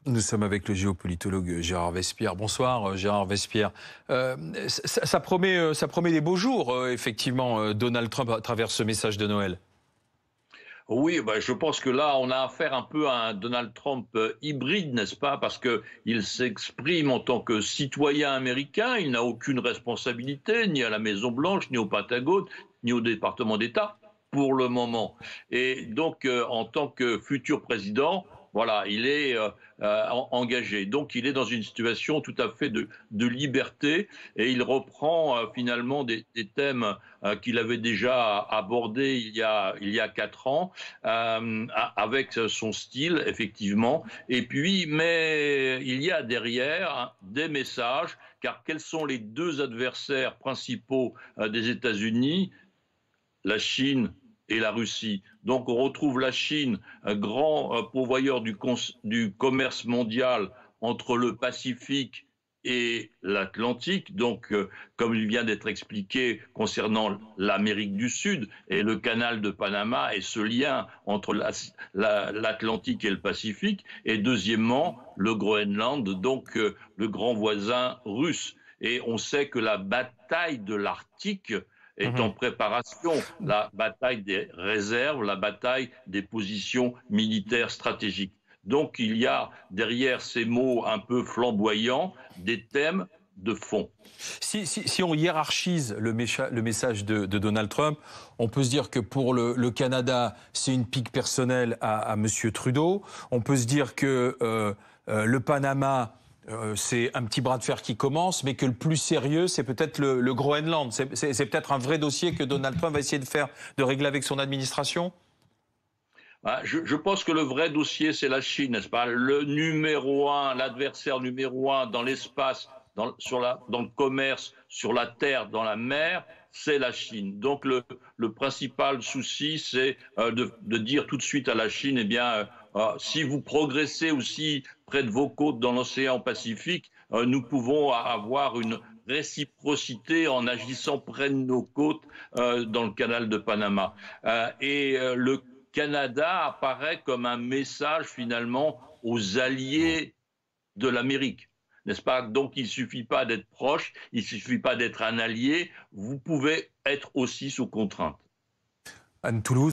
Nous sommes avec le géopolitologue Gérard Vespierre. Bonsoir Gérard Vespierre. Ça promet des beaux jours, effectivement, Donald Trump à travers ce message de Noël. Oui, je pense que là, on a affaire un peu à un Donald Trump hybride, n'est-ce pas? Parce qu'il s'exprime en tant que citoyen américain, il n'a aucune responsabilité, ni à la Maison-Blanche, ni au Pentagone, ni au département d'État, pour le moment. Et donc, en tant que futur président, voilà, il est engagé. Donc, il est dans une situation tout à fait de liberté et il reprend finalement des thèmes qu'il avait déjà abordés il y a 4 ans avec son style, effectivement. Et puis, mais il y a derrière des messages, car quels sont les deux adversaires principaux des États-Unis? La Chine et la Russie. Donc on retrouve la Chine, un grand pourvoyeur du commerce mondial entre le Pacifique et l'Atlantique, donc comme il vient d'être expliqué concernant l'Amérique du Sud et le canal de Panama et ce lien entre l'Atlantique et le Pacifique, et deuxièmement le Groenland, donc le grand voisin russe. Et on sait que la bataille de l'Arctique est en préparation, la bataille des réserves, la bataille des positions militaires stratégiques. Donc il y a derrière ces mots un peu flamboyants des thèmes de fond. Si on hiérarchise le message de Donald Trump, on peut se dire que pour le Canada, c'est une pique personnelle à M. Trudeau. On peut se dire que le Panama, c'est un petit bras de fer qui commence, mais que le plus sérieux, c'est peut-être le Groenland. C'est peut-être un vrai dossier que Donald Trump va essayer de régler avec son administration. Je pense que le vrai dossier, c'est la Chine, n'est-ce pas? Le numéro un, l'adversaire numéro un dans l'espace, dans le commerce, sur la terre, dans la mer, c'est la Chine. Donc le principal souci, c'est de dire tout de suite à la Chine, eh bien, si vous progressez aussi près de vos côtes dans l'océan Pacifique, nous pouvons avoir une réciprocité en agissant près de nos côtes dans le canal de Panama. Le Canada apparaît comme un message finalement aux alliés de l'Amérique, n'est-ce pas? Donc il ne suffit pas d'être proche, il ne suffit pas d'être un allié, vous pouvez être aussi sous contrainte. Anne Toulouse.